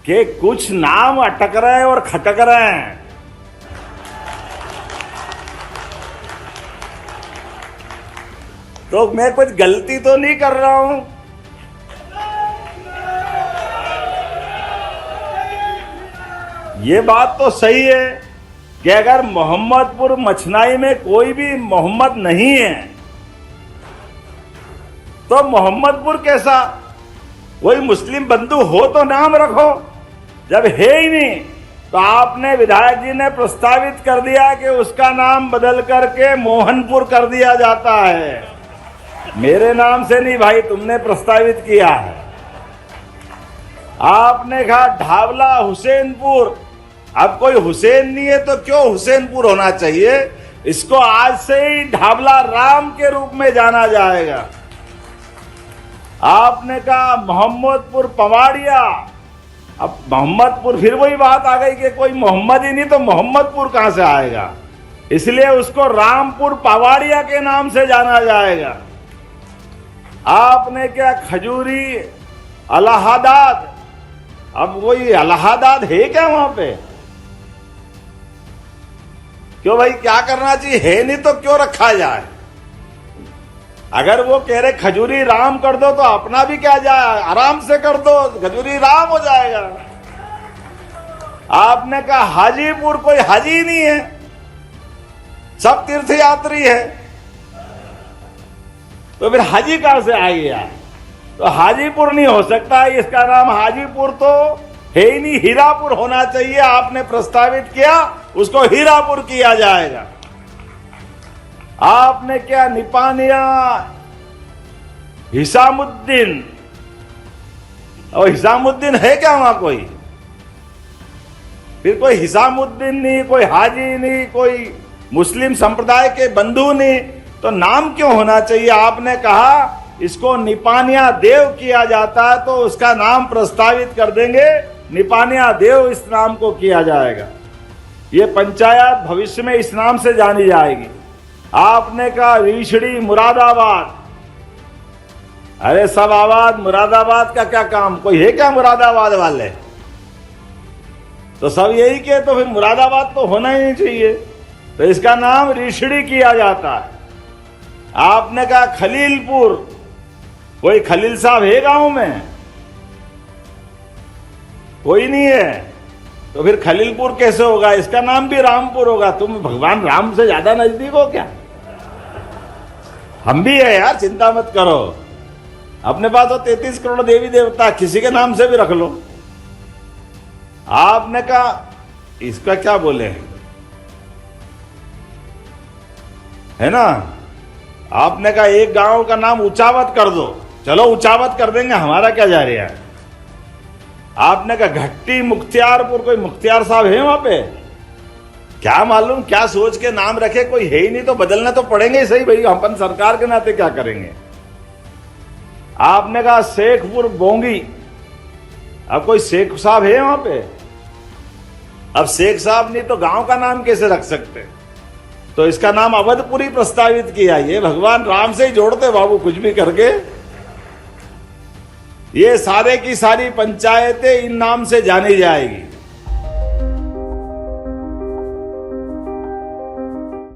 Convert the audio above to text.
कि कुछ नाम अटक रहे हैं और खटक रहे हैं। तो मैं कुछ गलती तो नहीं कर रहा हूं? ये बात तो सही है कि अगर मोहम्मदपुर मछनाई में कोई भी मोहम्मद नहीं है तो मोहम्मदपुर कैसा? कोई मुस्लिम बंधु हो तो नाम रखो। जब है ही नहीं तो आपने, विधायक जी ने प्रस्तावित कर दिया कि उसका नाम बदल करके मोहनपुर कर दिया जाता है। मेरे नाम से नहीं भाई, तुमने प्रस्तावित किया है। आपने कहा ढावला हुसैनपुर। अब कोई हुसैन नहीं है तो क्यों हुसैनपुर होना चाहिए? इसको आज से ही ढावला राम के रूप में जाना जाएगा। आपने कहा मोहम्मदपुर पवाड़िया। अब मोहम्मदपुर, फिर वही बात आ गई कि कोई मोहम्मद ही नहीं तो मोहम्मदपुर कहां से आएगा, इसलिए उसको रामपुर पवाड़िया के नाम से जाना जाएगा। आपने क्या खजूरी इलाहाबाद। अब वही इलाहाबाद है क्या वहां पे? क्यों भाई, क्या करना चाहिए? है नहीं तो क्यों रखा जाए? अगर वो कह रहे खजूरी राम कर दो तो अपना भी क्या जाए, आराम से कर दो, खजूरी राम हो जाएगा। आपने कहा हाजीपुर, कोई हाजी नहीं है, सब तीर्थ यात्री है, तो फिर हाजी कहां से आ गया? तो हाजीपुर नहीं हो सकता, इसका नाम हाजीपुर तो है ही नहीं, हीरापुर होना चाहिए। आपने प्रस्तावित किया, उसको हीरापुर किया जाएगा। आपने क्या निपानिया हिसामुद्दीन। और हिसामुद्दीन है क्या वहां कोई? फिर कोई हिसामुद्दीन नहीं, कोई हाजी नहीं, कोई मुस्लिम संप्रदाय के बंधु नहीं, तो नाम क्यों होना चाहिए? आपने कहा इसको निपानिया देव किया जाता है तो उसका नाम प्रस्तावित कर देंगे, निपानिया देव इस नाम को किया जाएगा। ये पंचायत भविष्य में इस नाम से जानी जाएगी। आपने कहा रीछड़ी मुरादाबाद। अरे सब आबाद, मुरादाबाद का क्या काम? कोई है क्या मुरादाबाद वाले? तो सब यही के, तो फिर मुरादाबाद तो होना ही नहीं चाहिए, तो इसका नाम रीछड़ी किया जाता है। आपने कहा खलीलपुर। कोई खलील साहब है गांव में? कोई नहीं है, तो फिर खलीलपुर कैसे होगा? इसका नाम भी रामपुर होगा। तुम भगवान राम से ज्यादा नजदीक हो क्या? हम भी है यार, चिंता मत करो। अपने पास तो 33 करोड़ देवी देवता, किसी के नाम से भी रख लो। आपने कहा इसका क्या बोले है ना, आपने कहा एक गांव का नाम ऊंचावत कर दो। चलो ऊंचावत कर देंगे, हमारा क्या जा रहा है। आपने कहा घट्टी मुख्तियारपुर। कोई मुख्तियार साहब है वहां पे? क्या मालूम क्या सोच के नाम रखे, कोई है ही नहीं तो बदलना तो पड़ेंगे ही सही भाई, अपन सरकार के नाते क्या करेंगे। आपने कहा शेखपुर बोंगी। अब कोई शेख साहब है वहां पे? अब शेख साहब नहीं तो गांव का नाम कैसे रख सकते? तो इसका नाम अवधपुरी प्रस्तावित किया। ये भगवान राम से ही जोड़ते बाबू, कुछ भी करके। ये सारे की सारी पंचायतें इन नाम से जानी जाएगी।